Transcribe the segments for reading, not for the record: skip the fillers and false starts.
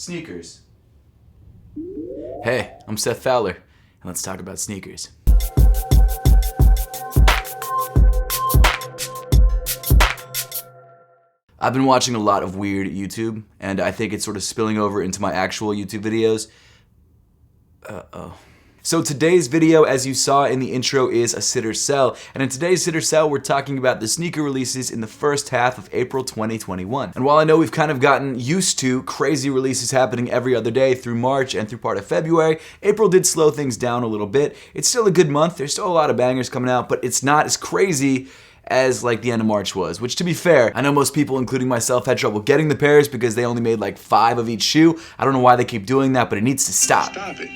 Sneakers. Hey, I'm Seth Fowler, and let's talk about sneakers. I've been watching a lot of weird YouTube, and I think it's sort of spilling over into my actual YouTube videos. So today's video, as you saw in the intro, is a sit or sell, and in today's sit or sell, we're talking about the sneaker releases in the first half of April 2021. And while I know we've kind of gotten used to crazy releases happening every other day through March and through part of February, April did slow things down a little bit. It's still a good month, there's still a lot of bangers coming out, but it's not as crazy as like the end of March was, which to be fair, I know most people, including myself, had trouble getting the pairs because they only made like 5 of each shoe. I don't know why they keep doing that, but it needs to stop. Stop it.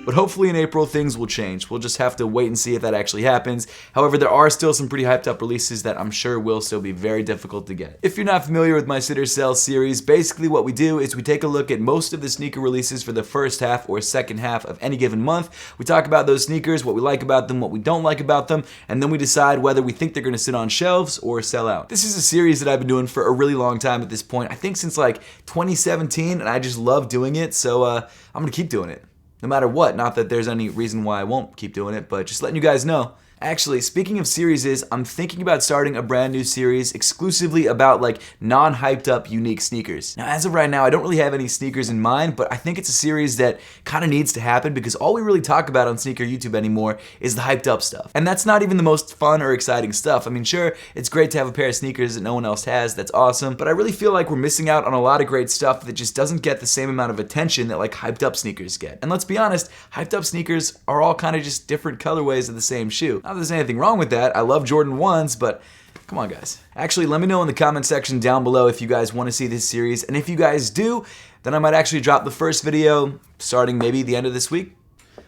But hopefully in April, things will change. We'll just have to wait and see if that actually happens. However, there are still some pretty hyped up releases that I'm sure will still be very difficult to get. If you're not familiar with my Sit or Sell series, basically what we do is we take a look at most of the sneaker releases for the first half or second half of any given month. We talk about those sneakers, what we like about them, what we don't like about them, and then we decide whether we think they're gonna sit on shelves or sell out. This is a series that I've been doing for a really long time at this point. I think since like 2017, and I just love doing it, so I'm gonna keep doing it. No matter what, not that there's any reason why I won't keep doing it, but just letting you guys know. Actually, speaking of series, I'm thinking about starting a brand new series exclusively about like non-hyped up unique sneakers. Now, as of right now, I don't really have any sneakers in mind, but I think it's a series that kind of needs to happen because all we really talk about on sneaker YouTube anymore is the hyped up stuff. And that's not even the most fun or exciting stuff. I mean, sure, it's great to have a pair of sneakers that no one else has, that's awesome, but I really feel like we're missing out on a lot of great stuff that just doesn't get the same amount of attention that like hyped up sneakers get. And let's be honest, hyped up sneakers are all kind of just different colorways of the same shoe. Not that there's anything wrong with that. I love Jordan 1s, but come on, guys. Actually, let me know in the comment section down below if you guys want to see this series, and if you guys do, then I might actually drop the first video starting maybe the end of this week.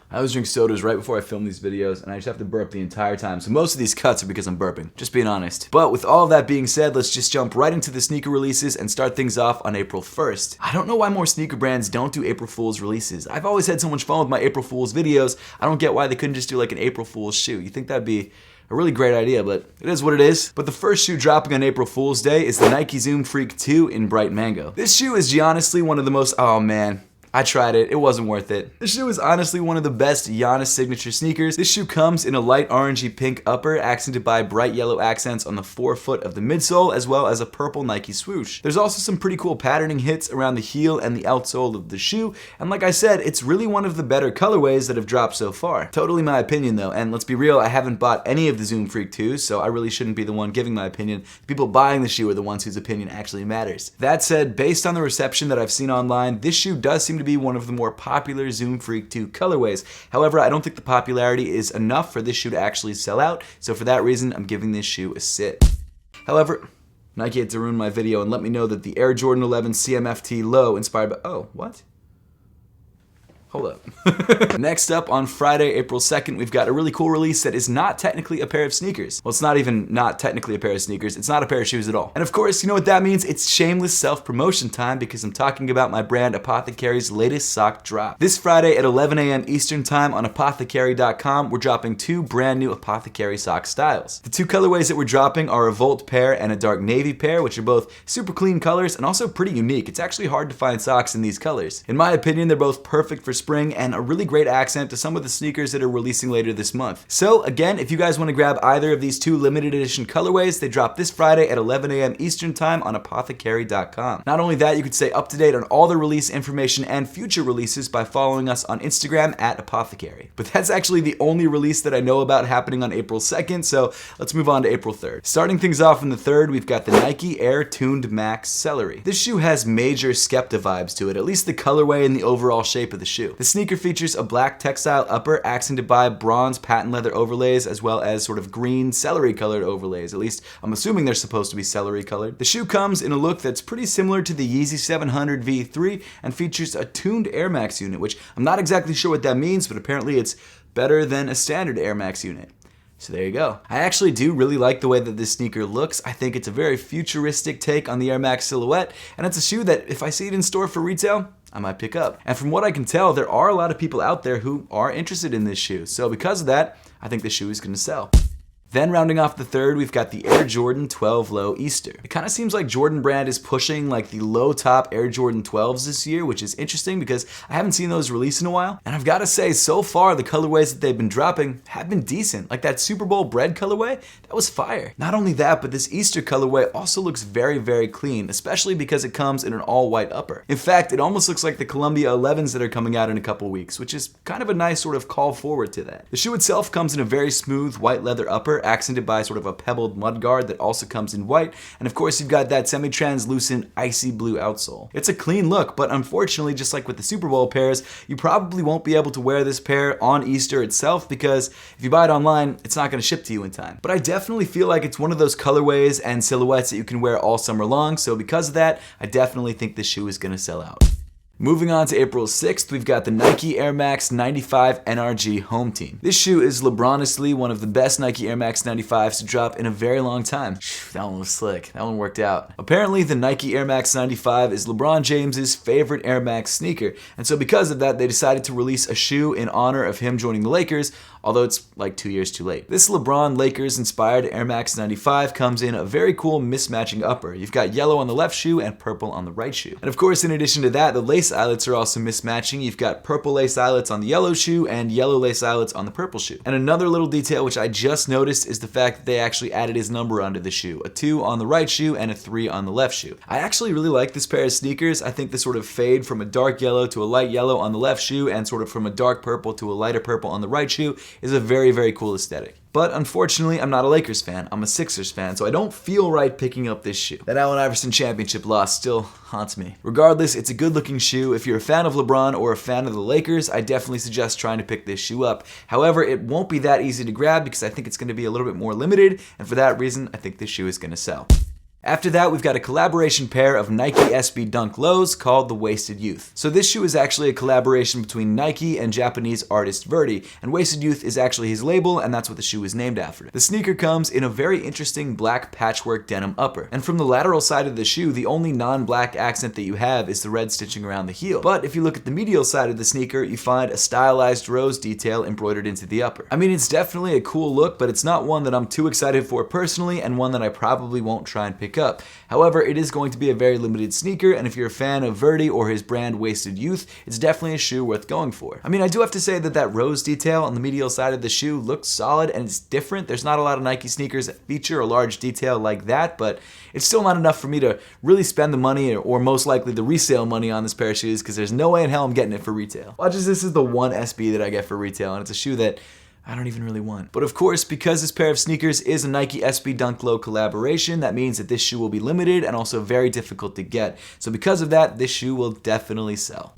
I always drink sodas right before I film these videos, and I just have to burp the entire time, so most of these cuts are because I'm burping, just being honest. But with all of that being said, let's just jump right into the sneaker releases and start things off on April 1st. I don't know why more sneaker brands don't do April Fool's releases. I've always had so much fun with my April Fool's videos, I don't get why they couldn't just do like an April Fool's shoe. You think that'd be a really great idea, but it is what it is. But the first shoe dropping on April Fool's Day is the Nike Zoom Freak 2 in Bright Mango. This shoe is honestly one of the most, oh man, I tried it, it wasn't worth it. This shoe is honestly one of the best Giannis signature sneakers. This shoe comes in a light orangey pink upper, accented by bright yellow accents on the forefoot of the midsole, as well as a purple Nike swoosh. There's also some pretty cool patterning hits around the heel and the outsole of the shoe, and like I said, it's really one of the better colorways that have dropped so far. Totally my opinion though, and let's be real, I haven't bought any of the Zoom Freak 2s, so I really shouldn't be the one giving my opinion. The people buying the shoe are the ones whose opinion actually matters. That said, based on the reception that I've seen online, this shoe does seem to be one of the more popular Zoom Freak 2 colorways. However, I don't think the popularity is enough for this shoe to actually sell out, so for that reason, I'm giving this shoe a sit. However, Nike had to ruin my video and let me know that the Air Jordan 11 CMFT Low inspired by, oh, what? Hold up. Next up, on Friday, April 2nd, we've got a really cool release that is not technically a pair of sneakers. Well, it's not even not technically a pair of sneakers, it's not a pair of shoes at all. And of course, you know what that means? It's shameless self-promotion time because I'm talking about my brand Apothecary's latest sock drop. This Friday at 11 a.m. Eastern Time on Apothecary.com, we're dropping 2 brand new Apothecary sock styles. The 2 colorways that we're dropping are a Volt pair and a dark navy pair, which are both super clean colors and also pretty unique. It's actually hard to find socks in these colors. In my opinion, they're both perfect for spring and a really great accent to some of the sneakers that are releasing later this month. So again, if you guys want to grab either of these 2 limited edition colorways, they drop this Friday at 11 a.m. Eastern Time on Apothecary.com. Not only that, you can stay up to date on all the release information and future releases by following us on Instagram at Apothecary. But that's actually the only release that I know about happening on April 2nd, so let's move on to April 3rd. Starting things off on the 3rd, we've got the Nike Air Tuned Max Celery. This shoe has major Skepta vibes to it, at least the colorway and the overall shape of the shoe. The sneaker features a black textile upper accented by bronze patent leather overlays as well as sort of green celery colored overlays. At least I'm assuming they're supposed to be celery colored. The shoe comes in a look that's pretty similar to the Yeezy 700 V3 and features a tuned Air Max unit, which I'm not exactly sure what that means, but apparently it's better than a standard Air Max unit. So there you go. I actually do really like the way that this sneaker looks. I think it's a very futuristic take on the Air Max silhouette, and it's a shoe that if I see it in store for retail, I might pick up. And from what I can tell, there are a lot of people out there who are interested in this shoe. So because of that, I think this shoe is gonna sell. Then rounding off the third, we've got the Air Jordan 12 Low Easter. It kind of seems like Jordan Brand is pushing like the low top Air Jordan 12s this year, which is interesting because I haven't seen those released in a while. And I've got to say, so far the colorways that they've been dropping have been decent. Like that Super Bowl bread colorway, that was fire. Not only that, but this Easter colorway also looks very, very clean, especially because it comes in an all-white upper. In fact, it almost looks like the Columbia 11s that are coming out in a couple weeks, which is kind of a nice sort of call forward to that. The shoe itself comes in a very smooth white leather upper, accented by sort of a pebbled mudguard that also comes in white, and of course you've got that semi-translucent icy blue outsole. It's a clean look, but unfortunately, just like with the Super Bowl pairs, you probably won't be able to wear this pair on Easter itself because if you buy it online, it's not going to ship to you in time. But I definitely feel like it's one of those colorways and silhouettes that you can wear all summer long, so because of that, I definitely think this shoe is going to sell out. Moving on to April 6th, we've got the Nike Air Max 95 NRG Home Team. This shoe is LeBronously one of the best Nike Air Max 95s to drop in a very long time. That one was slick. That one worked out. Apparently, the Nike Air Max 95 is LeBron James's favorite Air Max sneaker, and so because of that, they decided to release a shoe in honor of him joining the Lakers, although it's like 2 years too late. This LeBron Lakers-inspired Air Max 95 comes in a very cool mismatching upper. You've got yellow on the left shoe and purple on the right shoe. And of course, in addition to that, the lace eyelets are also mismatching. You've got purple lace eyelets on the yellow shoe and yellow lace eyelets on the purple shoe. And another little detail which I just noticed is the fact that they actually added his number onto the shoe. A 2 on the right shoe and a 3 on the left shoe. I actually really like this pair of sneakers. I think the sort of fade from a dark yellow to a light yellow on the left shoe and sort of from a dark purple to a lighter purple on the right shoe is a very, very cool aesthetic. But unfortunately, I'm not a Lakers fan, I'm a Sixers fan, so I don't feel right picking up this shoe. That Allen Iverson championship loss still haunts me. Regardless, it's a good looking shoe. If you're a fan of LeBron or a fan of the Lakers, I definitely suggest trying to pick this shoe up. However, it won't be that easy to grab because I think it's going to be a little bit more limited, and for that reason, I think this shoe is going to sell. After that, we've got a collaboration pair of Nike SB Dunk Lows called the Wasted Youth. So this shoe is actually a collaboration between Nike and Japanese artist Verdi, and Wasted Youth is actually his label, and that's what the shoe is named after. The sneaker comes in a very interesting black patchwork denim upper, and from the lateral side of the shoe, the only non-black accent that you have is the red stitching around the heel. But if you look at the medial side of the sneaker, you find a stylized rose detail embroidered into the upper. I mean, it's definitely a cool look, but it's not one that I'm too excited for personally, and one that I probably won't try and pick up. However, it is going to be a very limited sneaker, and if you're a fan of Verdi or his brand Wasted Youth, it's definitely a shoe worth going for. I mean, I do have to say that that rose detail on the medial side of the shoe looks solid and it's different. There's not a lot of Nike sneakers that feature a large detail like that, but it's still not enough for me to really spend the money or most likely the resale money on this pair of shoes because there's no way in hell I'm getting it for retail. Watch as this is the one SB that I get for retail, and it's a shoe that I don't even really want. But of course, because this pair of sneakers is a Nike SB Dunk Low collaboration, that means that this shoe will be limited and also very difficult to get. So because of that, this shoe will definitely sell.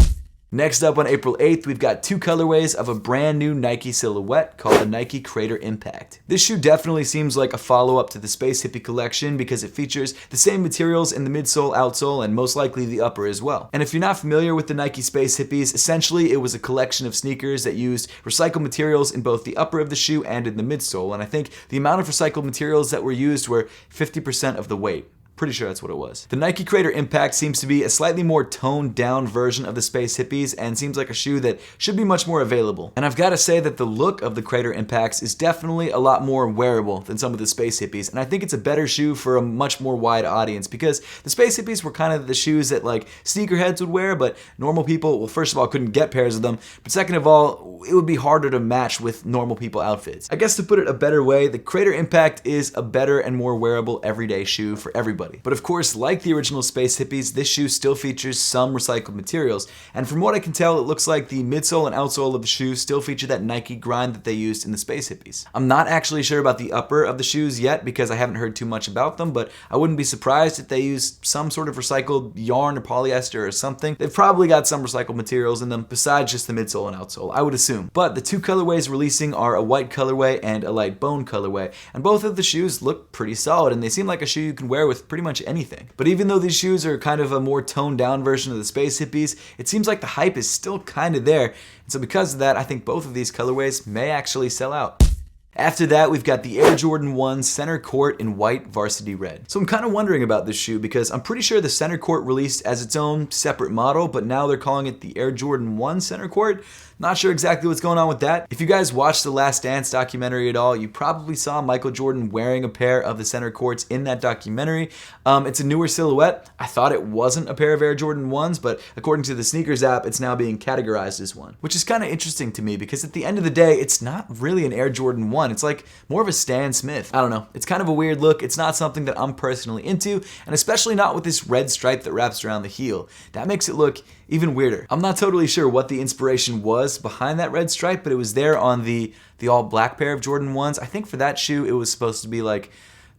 Next up on April 8th, we've got 2 colorways of a brand new Nike silhouette called the Nike Crater Impact. This shoe definitely seems like a follow-up to the Space Hippie collection because it features the same materials in the midsole, outsole, and most likely the upper as well. And if you're not familiar with the Nike Space Hippies, essentially it was a collection of sneakers that used recycled materials in both the upper of the shoe and in the midsole, and I think the amount of recycled materials that were used were 50% of the weight. Pretty sure that's what it was. The Nike Crater Impact seems to be a slightly more toned down version of the Space Hippies and seems like a shoe that should be much more available. And I've got to say that the look of the Crater Impacts is definitely a lot more wearable than some of the Space Hippies, and I think it's a better shoe for a much more wide audience because the Space Hippies were kind of the shoes that like sneakerheads would wear, but normal people, well, first of all, couldn't get pairs of them, but second of all, it would be harder to match with normal people outfits. I guess to put it a better way, the Crater Impact is a better and more wearable everyday shoe for everybody. But of course, like the original Space Hippies, this shoe still features some recycled materials, and from what I can tell, it looks like the midsole and outsole of the shoe still feature that Nike grind that they used in the Space Hippies. I'm not actually sure about the upper of the shoes yet because I haven't heard too much about them, but I wouldn't be surprised if they use some sort of recycled yarn or polyester or something. They've probably got some recycled materials in them besides just the midsole and outsole, I would assume. But the 2 colorways releasing are a white colorway and a light bone colorway, and both of the shoes look pretty solid, and they seem like a shoe you can wear with pretty much anything. But even though these shoes are kind of a more toned down version of the Space Hippies, it seems like the hype is still kind of there, and so because of that, I think both of these colorways may actually sell out. After that, we've got the Air Jordan 1 Center Court in white varsity red. So I'm kind of wondering about this shoe because I'm pretty sure the Center Court released as its own separate model, but now they're calling it the Air Jordan 1 Center Court. Not sure exactly what's going on with that. If you guys watched the Last Dance documentary at all, you probably saw Michael Jordan wearing a pair of the center courts in that documentary. It's a newer silhouette. I thought it wasn't a pair of Air Jordan 1s, but according to the sneakers app, it's now being categorized as one, which is kind of interesting to me because at the end of the day, it's not really an Air Jordan 1. It's like more of a Stan Smith. I don't know. It's kind of a weird look. It's not something that I'm personally into, and especially not with this red stripe that wraps around the heel. That makes it look even weirder. I'm not totally sure what the inspiration was behind that red stripe, but it was there on the all black pair of Jordan 1s. I think for that shoe, it was supposed to be like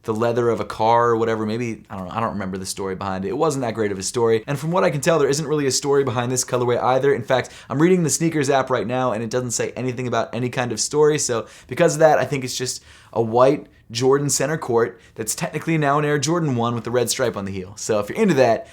the leather of a car or whatever. Maybe, I don't know. I don't remember the story behind it. It wasn't that great of a story. And from what I can tell, there isn't really a story behind this colorway either. In fact, I'm reading the sneakers app right now and it doesn't say anything about any kind of story. So because of that, I think it's just a white Jordan center court that's technically now an Air Jordan 1 with the red stripe on the heel. So if you're into that,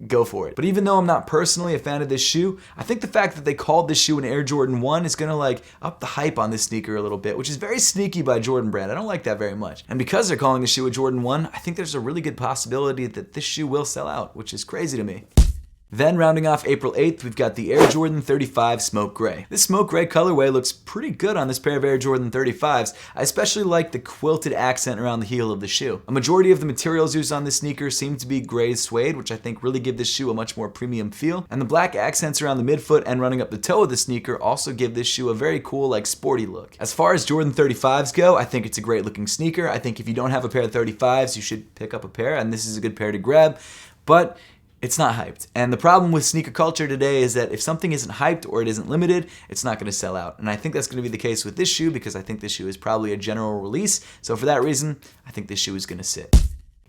go for it. But even though I'm not personally a fan of this shoe, I think the fact that they called this shoe an Air Jordan 1 is gonna like up the hype on this sneaker a little bit, which is very sneaky by Jordan Brand. I don't like that very much. And because they're calling the shoe a Jordan 1, I think there's a really good possibility that this shoe will sell out, which is crazy to me. Then rounding off April 8th, we've got the Air Jordan 35 Smoke Gray. This Smoke Gray colorway looks pretty good on this pair of Air Jordan 35s. I especially like the quilted accent around the heel of the shoe. A majority of the materials used on this sneaker seem to be gray suede, which I think really give this shoe a much more premium feel. And the black accents around the midfoot and running up the toe of the sneaker also give this shoe a very cool, like sporty look. As far as Jordan 35s go, I think it's a great looking sneaker. I think if you don't have a pair of 35s, you should pick up a pair, and this is a good pair to grab. But it's not hyped. And the problem with sneaker culture today is that if something isn't hyped or it isn't limited, it's not going to sell out. And I think that's going to be the case with this shoe because I think this shoe is probably a general release. So for that reason, I think this shoe is going to sit.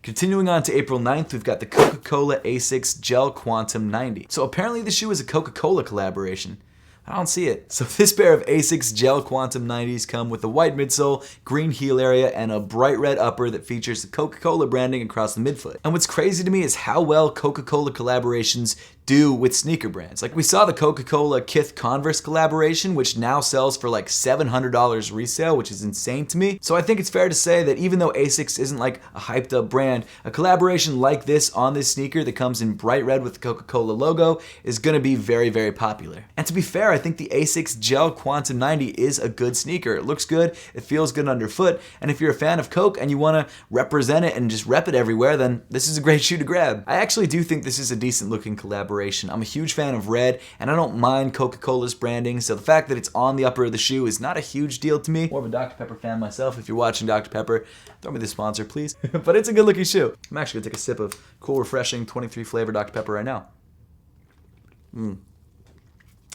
Continuing on to April 9th, we've got the CocaCola A6 Gel Quantum 90. So apparently the shoe is a Coca-Cola collaboration. I don't see it. So this pair of A6 Gel Quantum 90s come with a white midsole, green heel area, and a bright red upper that features the Coca-Cola branding across the midfoot. And what's crazy to me is how well Coca-Cola collaborations do with sneaker brands. Like we saw the Coca-Cola Kith Converse collaboration, which now sells for like $700 resale, which is insane to me. So I think it's fair to say that even though A6 isn't like a hyped up brand, a collaboration like this on this sneaker that comes in bright red with the Coca-Cola logo is gonna be very, very popular. And to be fair, I think the A6 Gel Quantum 90 is a good sneaker. It looks good, it feels good underfoot, and if you're a fan of Coke and you wanna represent it and just rep it everywhere, then this is a great shoe to grab. I actually do think this is a decent looking collaboration. I'm a huge fan of red, and I don't mind Coca-Cola's branding, so the fact that it's on the upper of the shoe is not a huge deal to me. More of a Dr. Pepper fan myself. If you're watching Dr. Pepper, throw me the sponsor, please. But it's a good looking shoe. I'm actually gonna take a sip of cool, refreshing 23 flavor Dr. Pepper right now.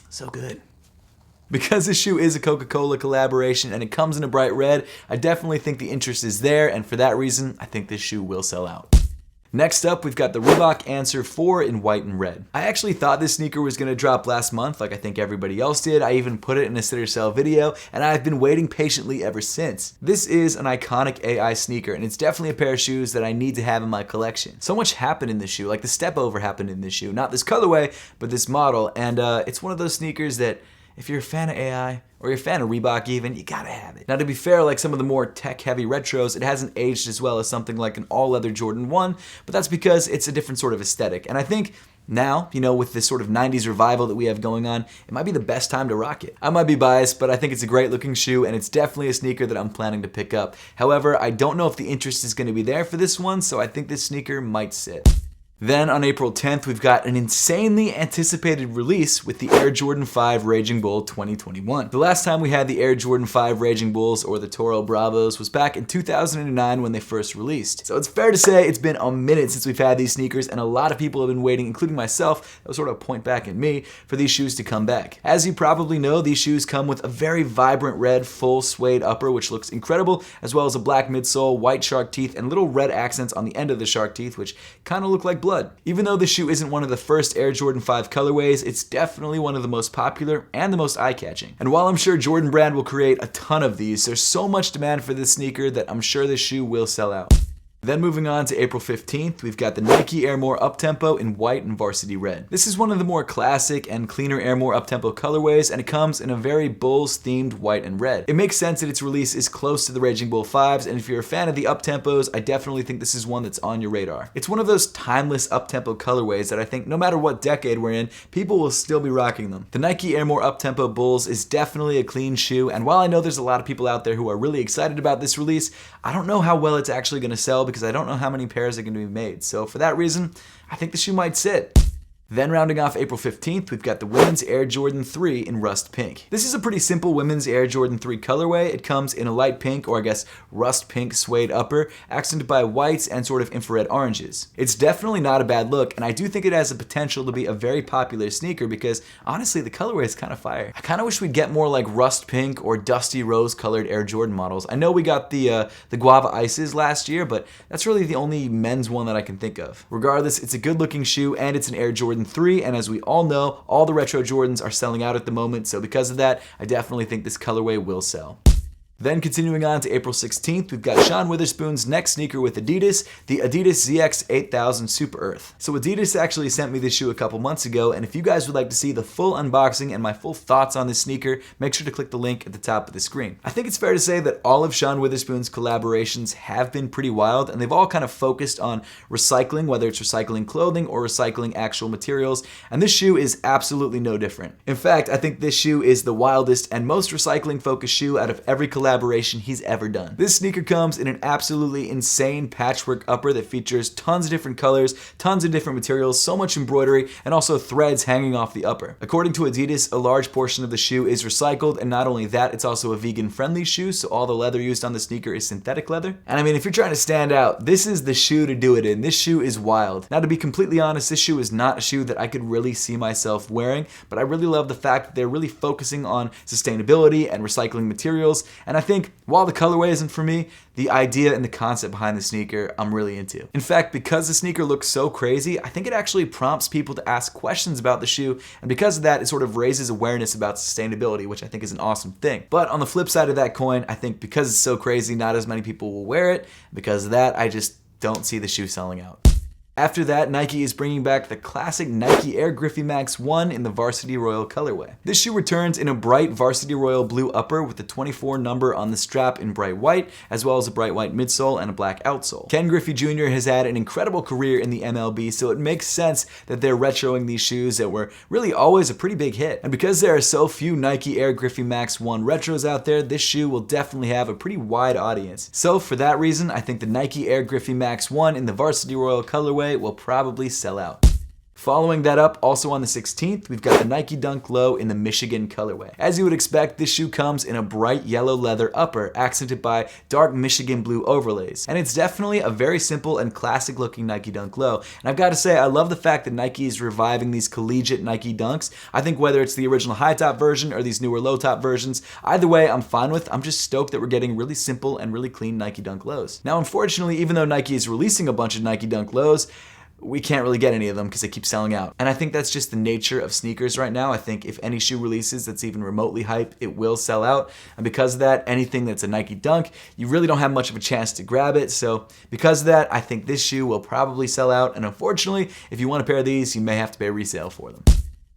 So good. Because this shoe is a Coca-Cola collaboration and it comes in a bright red, I definitely think the interest is there, and for that reason, I think this shoe will sell out. Next up, we've got the Reebok Answer 4 in white and red. I actually thought this sneaker was going to drop last month, like I think everybody else did. I even put it in a sitter sell video, and I've been waiting patiently ever since. This is an iconic AI sneaker, and it's definitely a pair of shoes that I need to have in my collection. So much happened in this shoe, like the step over happened in this shoe. Not this colorway, but this model, and it's one of those sneakers that if you're a fan of AI, or you're a fan of Reebok even, you gotta have it. Now to be fair, like some of the more tech-heavy retros, it hasn't aged as well as something like an all-leather Jordan 1, but that's because it's a different sort of aesthetic. And I think now, you know, with this sort of 90s revival that we have going on, it might be the best time to rock it. I might be biased, but I think it's a great looking shoe, and it's definitely a sneaker that I'm planning to pick up. However, I don't know if the interest is gonna be there for this one, so I think this sneaker might sit. Then on April 10th, we've got an insanely anticipated release with the Air Jordan 5 Raging Bull 2021. The last time we had the Air Jordan 5 Raging Bulls, or the Toro Bravos, was back in 2009 when they first released. So it's fair to say it's been a minute since we've had these sneakers, and a lot of people have been waiting, including myself, that was sort of a point back at me, for these shoes to come back. As you probably know, these shoes come with a very vibrant red full suede upper, which looks incredible, as well as a black midsole, white shark teeth, and little red accents on the end of the shark teeth, which kind of look like blood. Even though this shoe isn't one of the first Air Jordan 5 colorways, it's definitely one of the most popular and the most eye-catching. And while I'm sure Jordan Brand will create a ton of these, there's so much demand for this sneaker that I'm sure this shoe will sell out. Then moving on to April 15th, we've got the Nike Air More Uptempo in white and varsity red. This is one of the more classic and cleaner Air More Uptempo colorways, and it comes in a very Bulls themed white and red. It makes sense that its release is close to the Raging Bull 5s, and if you're a fan of the Uptempos, I definitely think this is one that's on your radar. It's one of those timeless Uptempo colorways that I think no matter what decade we're in, people will still be rocking them. The Nike Air More Uptempo Bulls is definitely a clean shoe, and while I know there's a lot of people out there who are really excited about this release, I don't know how well it's actually going to sell because I don't know how many pairs are going to be made. So for that reason, I think the shoe might sit. Then rounding off April 15th, we've got the women's Air Jordan 3 in rust pink. This is a pretty simple women's Air Jordan 3 colorway. It comes in a light pink, or I guess rust pink suede upper, accented by whites and sort of infrared oranges. It's definitely not a bad look, and I do think it has the potential to be a very popular sneaker because honestly, the colorway is kind of fire. I kind of wish we'd get more like rust pink or dusty rose colored Air Jordan models. I know we got the Guava Ices last year, but that's really the only men's one that I can think of. Regardless, it's a good looking shoe and it's an Air Jordan 3, and as we all know, all the retro Jordans are selling out at the moment, so because of that, I definitely think this colorway will sell. Then continuing on to April 16th, we've got Sean Witherspoon's next sneaker with Adidas, the Adidas ZX 8000 Super Earth. So Adidas actually sent me this shoe a couple months ago, and if you guys would like to see the full unboxing and my full thoughts on this sneaker, make sure to click the link at the top of the screen. I think it's fair to say that all of Sean Witherspoon's collaborations have been pretty wild, and they've all kind of focused on recycling, whether it's recycling clothing or recycling actual materials, and this shoe is absolutely no different. In fact, I think this shoe is the wildest and most recycling-focused shoe out of every collaboration he's ever done. This sneaker comes in an absolutely insane patchwork upper that features tons of different colors, tons of different materials, so much embroidery, and also threads hanging off the upper. According to Adidas, a large portion of the shoe is recycled, and not only that, it's also a vegan-friendly shoe, so all the leather used on the sneaker is synthetic leather. And I mean, if you're trying to stand out, this is the shoe to do it in. This shoe is wild. Now, to be completely honest, this shoe is not a shoe that I could really see myself wearing, but I really love the fact that they're really focusing on sustainability and recycling materials, and I think while the colorway isn't for me, the idea and the concept behind the sneaker I'm really into. In fact, because the sneaker looks so crazy, I think it actually prompts people to ask questions about the shoe, and because of that, it sort of raises awareness about sustainability, which I think is an awesome thing. But on the flip side of that coin, I think because it's so crazy, not as many people will wear it. Because of that, I just don't see the shoe selling out. After that, Nike is bringing back the classic Nike Air Griffy Max 1 in the Varsity Royal colorway. This shoe returns in a bright Varsity Royal blue upper with the 24 number on the strap in bright white, as well as a bright white midsole and a black outsole. Ken Griffey Jr. has had an incredible career in the MLB, so it makes sense that they're retroing these shoes that were really always a pretty big hit. And because there are so few Nike Air Griffy Max 1 retros out there, this shoe will definitely have a pretty wide audience. So for that reason, I think the Nike Air Griffy Max 1 in the Varsity Royal colorway will probably sell out. Following that up, also on the 16th, we've got the Nike Dunk Low in the Michigan colorway. As you would expect, this shoe comes in a bright yellow leather upper, accented by dark Michigan blue overlays. And it's definitely a very simple and classic looking Nike Dunk Low. And I've got to say, I love the fact that Nike is reviving these collegiate Nike Dunks. I think whether it's the original high top version or these newer low top versions, either way I'm fine with. I'm just stoked that we're getting really simple and really clean Nike Dunk Lows. Now, unfortunately, even though Nike is releasing a bunch of Nike Dunk Lows, we can't really get any of them because they keep selling out. And I think that's just the nature of sneakers right now. I think if any shoe releases that's even remotely hype, it will sell out. And because of that, anything that's a Nike Dunk, you really don't have much of a chance to grab it. So because of that, I think this shoe will probably sell out. And unfortunately, if you want a pair of these, you may have to pay resale for them.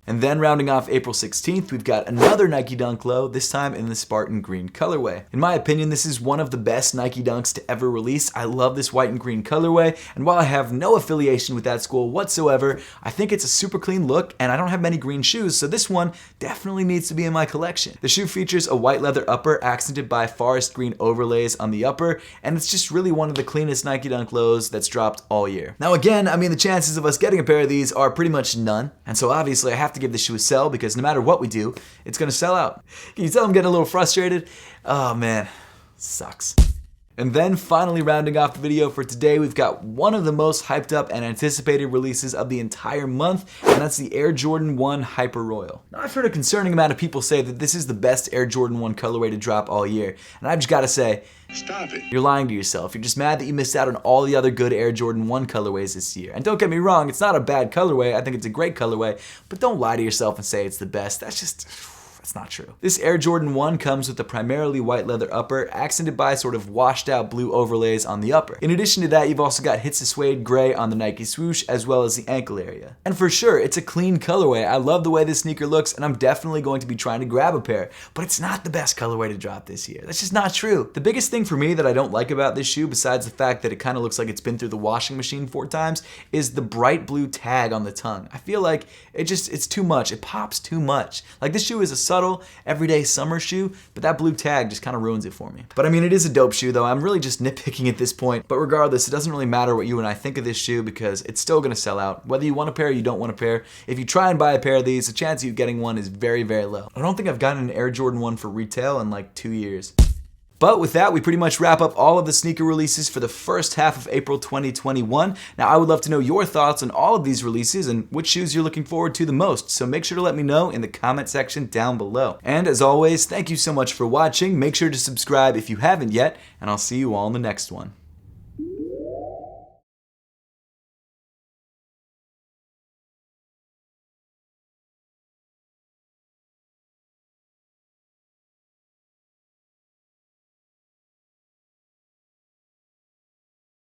And then rounding off April 16th, we've got another Nike Dunk Low, this time in the Spartan green colorway. In my opinion, this is one of the best Nike Dunks to ever release. I love this white and green colorway, and while I have no affiliation with that school whatsoever, I think it's a super clean look, and I don't have many green shoes, so this one definitely needs to be in my collection. The shoe features a white leather upper accented by forest green overlays on the upper, and it's just really one of the cleanest Nike Dunk Lows that's dropped all year. Now again, I mean, the chances of us getting a pair of these are pretty much none, and so obviously I have to give this shoe a sell because no matter what we do, it's gonna sell out. Can you tell I'm getting a little frustrated? Oh man, sucks. And then finally rounding off the video for today, we've got one of the most hyped up and anticipated releases of the entire month, and that's the Air Jordan 1 Hyper Royal. Now I've heard a concerning amount of people say that this is the best Air Jordan 1 colorway to drop all year, and I've just gotta say, stop it. You're lying to yourself. You're just mad that you missed out on all the other good Air Jordan 1 colorways this year. And don't get me wrong, it's not a bad colorway. I think it's a great colorway, but don't lie to yourself and say it's the best. That's not true. This Air Jordan 1 comes with a primarily white leather upper, accented by sort of washed out blue overlays on the upper. In addition to that, you've also got hits of suede gray on the Nike swoosh, as well as the ankle area. And for sure, it's a clean colorway. I love the way this sneaker looks, and I'm definitely going to be trying to grab a pair, but it's not the best colorway to drop this year. That's just not true. The biggest thing for me that I don't like about this shoe, besides the fact that it kind of looks like it's been through the washing machine 4 times, is the bright blue tag on the tongue. I feel like it's too much. It pops too much. Like, this shoe is a subtle, everyday summer shoe, but that blue tag just kind of ruins it for me. But I mean, it is a dope shoe though. I'm really just nitpicking at this point. But regardless, it doesn't really matter what you and I think of this shoe because it's still gonna sell out. Whether you want a pair or you don't want a pair, if you try and buy a pair of these, the chance of you getting one is very, very low. I don't think I've gotten an Air Jordan 1 for retail in like 2 years. But with that, we pretty much wrap up all of the sneaker releases for the first half of April 2021. Now, I would love to know your thoughts on all of these releases and which shoes you're looking forward to the most, so make sure to let me know in the comment section down below. And as always, thank you so much for watching. Make sure to subscribe if you haven't yet, and I'll see you all in the next one.